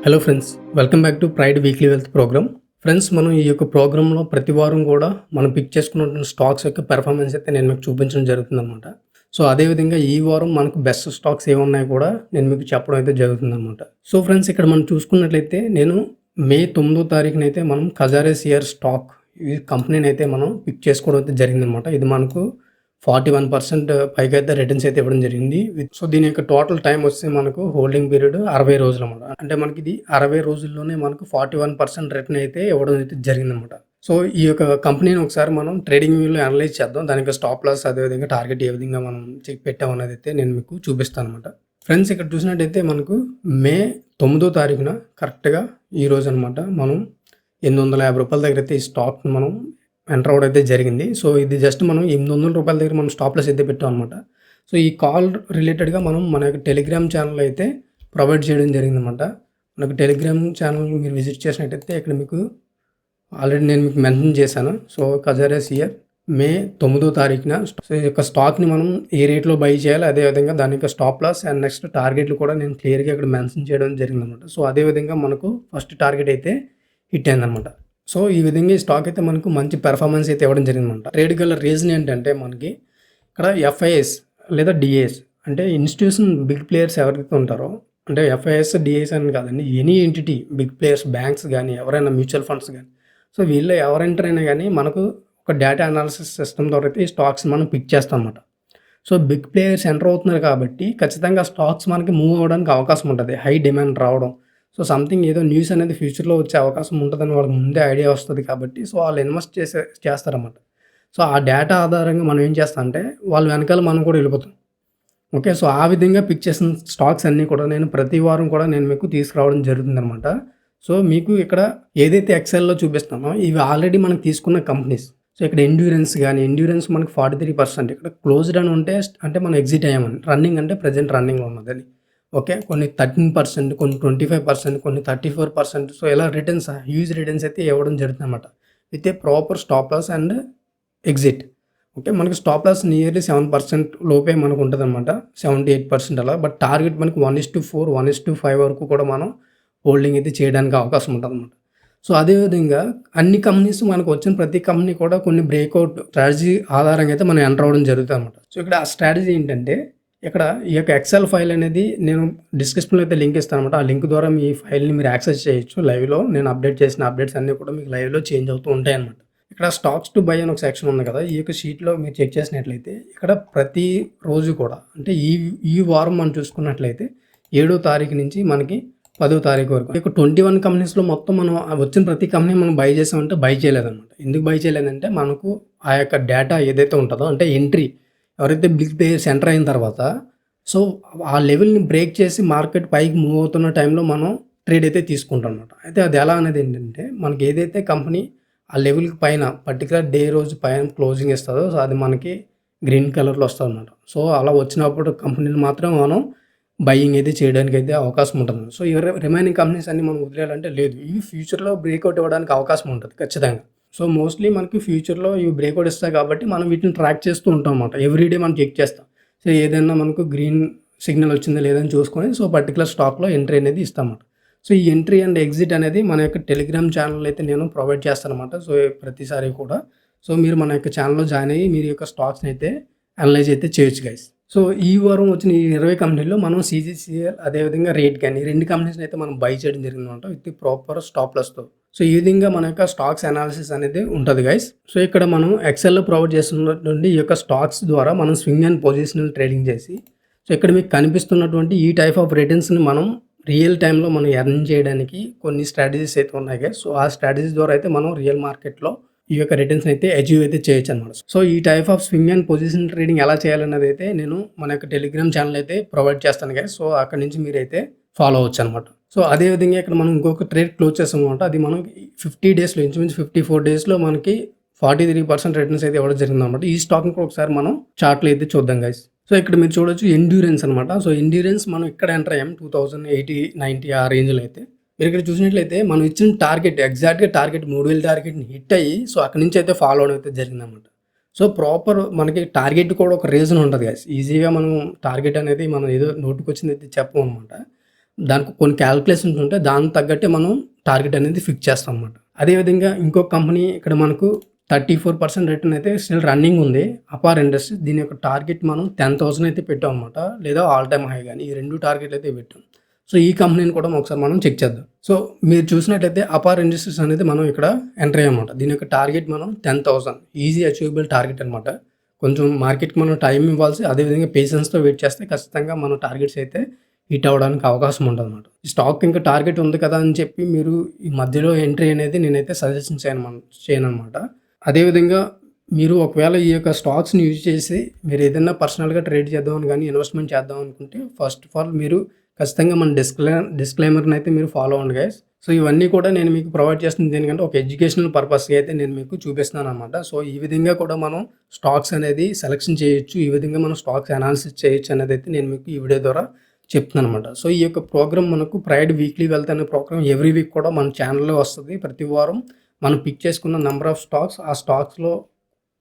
Hello friends, welcome back to pride weekly wealth programme. Friends, మనం ఈ యొక్క ప్రోగ్రాంలో ప్రతి వారం కూడా మనం పిక్ చేసుకున్న స్టాక్స్ యొక్క పెర్ఫార్మెన్స్ అయితే నేను మీకు చూపించడం జరుగుతుందన్నమాట. సో అదేవిధంగా ఈ వారం మనకు బెస్ట్ స్టాక్స్ ఏమున్నాయో కూడా నేను మీకు చెప్పడం అయితే జరుగుతుందన్నమాట. సో ఫ్రెండ్స్, ఇక్కడ మనం చూసుకున్నట్లయితే నేను మే 9వ తారీఖునైతే మనం కజారే సియర్ స్టాక్ ఈ కంపెనీని అయితే మనం పిక్ చేసుకోవడం అయితే జరిగిందనమాట. ఇది మనకు 41% పైగా అయితే రిటర్న్స్ అయితే ఇవ్వడం జరిగింది. సో దీని యొక్క టోటల్ టైం వస్తే మనకు హోల్డింగ్ పీరియడ్ 60 రోజులు అనమాట. అంటే మనకి ఇది 60 రోజుల్లోనే మనకు 41% రిటర్న్ అయితే ఇవ్వడం అయితే జరిగిందనమాట. సో ఈ యొక్క కంపెనీని ఒకసారి మనం ట్రేడింగ్ వ్యూలో అనలైజ్ చేద్దాం. దానికి స్టాప్ లాస్ అదేవిధంగా టార్గెట్ ఏ విధంగా మనం చెక్ పెట్టామన్నది అయితే నేను మీకు చూపిస్తాను అనమాట. ఫ్రెండ్స్, ఇక్కడ చూసినట్టయితే మనకు మే 9వ తారీఖున కరెక్ట్గా ఈ రోజు అనమాట మనం 850 రూపాయల దగ్గర అయితే ఈ స్టాక్ మనం ఎంటర్ అవ్వడం అయితే జరిగింది. సో ఇది జస్ట్ మనం 800 రూపాయల దగ్గర మనం స్టాప్ లాస్ అయితే పెట్టాం అనమాట. సో ఈ కాల్ రిలేటెడ్గా మనం మన యొక్క టెలిగ్రామ్ ఛానల్ అయితే ప్రొవైడ్ చేయడం జరిగిందనమాట. మనకు టెలిగ్రామ్ ఛానల్ మీరు విజిట్ చేసినట్టయితే ఇక్కడ మీకు ఆల్రెడీ నేను మీకు మెన్షన్ చేశాను. సో కజారే సియర్ మే 9వ తారీఖున సో ఈ యొక్క స్టాక్ని మనం ఏ రేట్లో బై చేయాలి, అదేవిధంగా దాని యొక్క స్టాప్ లాస్ అండ్ నెక్స్ట్ టార్గెట్లు కూడా నేను క్లియర్గా ఇక్కడ మెన్షన్ చేయడం జరిగిందనమాట. సో అదేవిధంగా మనకు ఫస్ట్ టార్గెట్ అయితే హిట్ అయిందనమాట. సో ఈ విధంగా ఈ స్టాక్ అయితే మనకు మంచి పెర్ఫార్మెన్స్ అయితే ఇవ్వడం జరిగిందన్నమాట. ట్రేడ్ గల రీజన్ ఏంటంటే మనకి ఇక్కడ ఎఫ్ఐఎస్ లేదా డిఏఎస్ అంటే ఇన్స్టిట్యూషన్ బిగ్ ప్లేయర్స్ ఎవరైతే ఉంటారో, అంటే ఎఫ్ఐఎస్ డిఏఎస్ అని కాదండి, any entity big players banks కానీ ఎవరైనా మ్యూచువల్ ఫండ్స్ కానీ, సో వీళ్ళు ఎవరు ఎంటర్ అయినా కానీ మనకు ఒక డేటా అనాలిసిస్ సిస్టమ్ ద్వారా అయితే ఈ స్టాక్స్ మనం పిక్ చేస్తాం అన్నమాట. సో బిగ్ ప్లేయర్స్ ఎంటర్ అవుతున్నారు కాబట్టి ఖచ్చితంగా స్టాక్స్ మనకి మూవ్ అవ్వడానికి అవకాశం ఉంటుంది, హై డిమాండ్ రావడం. సో సంథింగ్ ఏదో న్యూస్ అనేది ఫ్యూచర్లో వచ్చే అవకాశం ఉంటుందని వాళ్ళకి ముందే ఐడియా వస్తుంది కాబట్టి సో వాళ్ళు ఇన్వెస్ట్ చేస్తారన్నమాట. సో ఆ డేటా ఆధారంగా మనం ఏం చేస్తామంటే వాళ్ళ వెనకాల మనం కూడా వెళ్ళిపోతాం. ఓకే, సో ఆ విధంగా పిక్ చేసిన స్టాక్స్ అన్నీ కూడా నేను ప్రతి వారం కూడా నేను మీకు తీసుకురావడం జరుగుతుందన్నమాట. సో మీకు ఇక్కడ ఏదైతే ఎక్సెల్లో చూపిస్తామో ఇవి ఆల్రెడీ మనం తీసుకున్న కంపెనీస్. సో ఇక్కడ ఎండ్యూరెన్స్ మనకి 43%, ఇక్కడ క్లోజ్డ్ అని ఉంటే అంటే మనం ఎగ్జిట్ అయ్యామని, రన్నింగ్ అంటే ప్రజెంట్ రన్నింగ్లో ఉన్నదని. ఓకే, కొన్ని 13%, కొన్ని 25%, కొన్ని 34%. సో ఇలా రిటర్న్స్ హ్యూజ్ రిటర్న్స్ అయితే ఇవ్వడం జరుగుతుంది అనమాట with a proper stop loss and exit. Okay, మనకి స్టాప్ లాస్ నియర్లీ 7% లోపే మనకు ఉంటుంది అనమాట, 78% అలా. బట్ టార్గెట్ మనకి 1:4, 1:5 వరకు కూడా మనం హోల్డింగ్ అయితే చేయడానికి అవకాశం ఉంటుంది అనమాట. సో అదేవిధంగా అన్ని కంపెనీస్ మనకు వచ్చిన ప్రతి కంపెనీ కూడా కొన్ని బ్రేక్అవుట్ స్ట్రాటజీ ఆధారంగా అయితే మనం ఎంటర్ అవ్వడం జరుగుతుంది అనమాట. సో ఇక్కడ ఆ స్ట్రాటజీ ఏంటంటే ఇక్కడ ఈ యొక్క ఎక్సెల్ ఫైల్ అనేది నేను డిస్క్రిప్షన్లో అయితే లింక్ ఇస్తాను అనమాట. ఆ లింక్ ద్వారా మీ ఫైల్ని మీరు యాక్సెస్ చేయొచ్చు. లైవ్లో నేను అప్డేట్ చేసిన అప్డేట్స్ అన్నీ కూడా మీకు లైవ్లో చేంజ్ అవుతూ ఉంటాయి అనమాట. ఇక్కడ స్టాక్స్ టు బై అని ఒక సెక్షన్ ఉంది కదా, ఈ యొక్క షీట్లో మీరు చెక్ చేసినట్లయితే ఇక్కడ ప్రతి రోజు కూడా అంటే ఈ వారం మనం చూసుకున్నట్లయితే 7వ తారీఖు నుంచి మనకి 10వ తారీఖు వరకు ఇక 21 కంపెనీస్లో మొత్తం మనం వచ్చిన ప్రతి కంపెనీ మనం బై చేసామంటే బై చేయలేదన్నమాట. ఎందుకు బై చేయలేదంటే మనకు ఆ యొక్క డేటా ఏదైతే ఉంటుందో అంటే ఎంట్రీ ఎవరైతే బిగ్ ప్లేయర్స్ ఎంటర్ అయిన తర్వాత సో ఆ లెవెల్ని బ్రేక్ చేసి మార్కెట్ పైకి మూవ్ అవుతున్న టైంలో మనం ట్రేడ్ అయితే తీసుకుంటాం అనమాట. అయితే అది ఎలా అనేది ఏంటంటే మనకి ఏదైతే కంపెనీ ఆ లెవెల్కి పైన పర్టికులర్ డే రోజు పైన క్లోజింగ్ ఇస్తుందో సో అది మనకి గ్రీన్ కలర్లో వస్తుంది అనమాట. సో అలా వచ్చినప్పుడు కంపెనీలు మాత్రం మనం బయింగ్ అయితే చేయడానికి అయితే అవకాశం ఉంటుంది. సో ఈ రిమైనింగ్ కంపెనీస్ అన్ని మనం వదిలేయాలంటే లేదు, ఇవి ఫ్యూచర్లో బ్రేక్అవుట్ ఇవ్వడానికి అవకాశం ఉంటుంది ఖచ్చితంగా. సో మోస్ట్లీ మనకి ఫ్యూచర్లో ఇవి బ్రేక్అవుట్ ఇస్తాయి కాబట్టి మనం వీటిని ట్రాక్ చేస్తూ ఉంటాం అన్నమాట. ఎవ్రీడే మనం చెక్ చేస్తాం. సో ఏదైనా మనకు గ్రీన్ సిగ్నల్ వచ్చిందా లేదని చూసుకొని సో పర్టికులర్ స్టాక్లో ఎంట్రీ అనేది ఇస్తామన్నమాట. సో ఈ ఎంట్రీ అండ్ ఎగ్జిట్ అనేది మన యొక్క టెలిగ్రామ్ ఛానల్ అయితే నేను ప్రొవైడ్ చేస్తాను అనమాట. సో ప్రతిసారి కూడా సో మీరు మన యొక్క ఛానల్లో జాయిన్ అయ్యి మీరు యొక్క స్టాక్స్ని అయితే అనలైజ్ అయితే చేయొచ్చు గైస్. సో ఈ వారం వచ్చిన ఈ 20 కంపెనీల్లో మనం CGCL అదేవిధంగా రేట్ కానీ 2 కంపెనీస్ని అయితే మనం బై చేయడం జరిగిందన్నమాట విత్ ప్రాపర్ స్టాప్ లాస్తో. సో ఈ విధంగా మన యొక్క స్టాక్స్ అనాలిసిస్ అనేది ఉంటుంది గైస్. సో ఇక్కడ మనం ఎక్సెల్లో ప్రొవైడ్ చేస్తున్నటువంటి ఈ యొక్క స్టాక్స్ ద్వారా మనం స్వింగ్ అండ్ పొజిషనల్ ట్రేడింగ్ చేసి సో ఇక్కడ మీకు కనిపిస్తున్నటువంటి ఈ టైప్ ఆఫ్ రిటర్న్స్ని మనం రియల్ టైంలో మనం ఎర్న్ చేయడానికి కొన్ని స్ట్రాటజీస్ అయితే ఉన్నాయి గైస్. సో ఆ స్ట్రాటజీస్ ద్వారా అయితే మనం రియల్ మార్కెట్లో ఈ యొక్క రిటర్న్స్ అయితే అచీవ్ అయితే చేయొచ్చు అనమాట. సో ఈ type of swing and position trading ఎలా చేయాలన్నది అయితే నేను మన యొక్క టెలిగ్రామ్ ఛానల్ అయితే ప్రొవైడ్ చేస్తాను గైస్. సో అక్కడ నుంచి మీరైతే ఫాలో అవ్వచ్చు అనమాట. సో అదేవిధంగా ఇక్కడ మనం ఇంకొక ట్రేడ్ క్లోజ్ చేస్తాం అనమాట. అది మనం 50 డేస్లో ఇంచుమించు 54 డేస్లో మనకి 43% రిటర్న్స్ అయితే ఇవ్వడం జరిగింది అనమాట. ఈ స్టాక్ని కూడా ఒకసారి మనం చార్ట్లో అయితే చూద్దాం గైస్. సో ఇక్కడ మీరు చూడొచ్చు ఎండ్యూరెన్స్ అనమాట. సో ఎండ్యూరెన్స్ మనం ఇక్కడ ఎంటర్ అయ్యాం 2080, 90 ఆ రేంజ్లో అయితే. మీరు ఇక్కడ చూసినట్లయితే మనం ఇచ్చిన టార్గెట్ ఎగ్జాక్ట్గా టార్గెట్ 3000 టార్గెట్ని హిట్ అయ్యి సో అక్కడి నుంచి అయితే ఫాలో అవడం అయితే జరిగిందన్నమాట. సో ప్రాపర్ మనకి టార్గెట్ కూడా ఒక రీజన్ ఉంటుంది గైస్. ఈజీగా మనం టార్గెట్ అనేది మనం ఏదో నోటుకు వచ్చింది అయితే చెప్పం అనమాట. దానికి కొన్ని క్యాలిక్యులేషన్స్ ఉంటాయి. దానికి తగ్గట్టే మనం టార్గెట్ అనేది ఫిక్స్ చేస్తాం అన్నమాట. అదేవిధంగా ఇంకొక కంపెనీ ఇక్కడ మనకు 34% రిటర్న్ అయితే స్టిల్ రన్నింగ్ ఉంది. అపార్ ఇండస్ట్రీస్ దీని యొక్క టార్గెట్ మనం 10,000 అయితే పెట్టాం అన్నమాట. లేదా ఆల్ టైమ్ హై గాని ఈ 2 టార్గెట్లు అయితే పెట్టాం. సో ఈ కంపెనీని కూడా ఒకసారి మనం చెక్ చేద్దాం. సో మీరు చూసినట్లయితే అపార్ ఇండస్ట్రీస్ అనేది మనం ఇక్కడ ఎంటర్ అయ్యామన్నమాట. దీని యొక్క టార్గెట్ మనం 10,000 ఈజీ అచీవబుల్ టార్గెట్ అనమాట. కొంచెం మార్కెట్కి మనం టైం ఇవ్వాల్సి, అదేవిధంగా పేషెన్స్తో వెయిట్ చేస్తే ఖచ్చితంగా మన టార్గెట్స్ అయితే హిట్ అవ్వడానికి అవకాశం ఉంటుందన్నమాట. ఈ స్టాక్ ఇంకా టార్గెట్ ఉంది కదా అని చెప్పి మీరు ఈ మధ్యలో ఎంట్రీ అనేది నేనైతే సజెషన్ చేయనమాట. అదేవిధంగా మీరు ఒకవేళ ఈ యొక్క స్టాక్స్ని యూజ్ చేసి మీరు ఏదైనా పర్సనల్గా ట్రేడ్ చేద్దామని కానీ ఇన్వెస్ట్మెంట్ చేద్దాం అనుకుంటే ఫస్ట్ ఆఫ్ ఆల్ మీరు ఖచ్చితంగా మన డిస్క్లైమర్ని అయితే మీరు ఫాలో అవ్వండి గైస్. సో ఇవన్నీ కూడా నేను మీకు ప్రొవైడ్ చేస్తుంది దేనికంటే ఒక ఎడ్యుకేషనల్ పర్పస్గా అయితే నేను మీకు చూపిస్తున్నాను అనమాట. సో ఈ విధంగా కూడా మనం స్టాక్స్ అనేది సెలెక్షన్ చేయొచ్చు, ఈ విధంగా మనం స్టాక్స్ అనాలిసిస్ చేయొచ్చు అనేది అయితే నేను మీకు ఈ వీడియో ద్వారా చెప్తున్నాను అనమాట. సో ఈ యొక్క ప్రోగ్రామ్ మనకు ప్రైడ్ వీక్లీ వెల్త్ అనే ప్రోగ్రామ్ ఎవ్రీ వీక్ కూడా మన ఛానల్లో వస్తుంది. ప్రతి వారం మనం పిక్ చేసుకున్న నెంబర్ ఆఫ్ స్టాక్స్, ఆ స్టాక్స్లో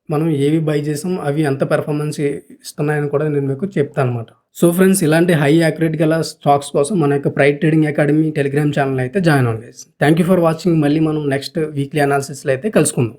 మనం ఏవి బై చేసాం, అవి ఎంత పెర్ఫార్మెన్స్ ఇస్తున్నాయని కూడా నేను మీకు చెప్తాను అనమాట. సో ఫ్రెండ్స్, ఇలాంటి హై యాక్యురేట్ గల స్టాక్స్ కోసం మన యొక్క pride trading academy Telegram channel అయితే జాయిన్ అవ్వండి. Thank you for watching. మళ్ళీ మనం నెక్స్ట్ వీక్లీ అనాలిసిస్లో అయితే కలుసుకుందాం.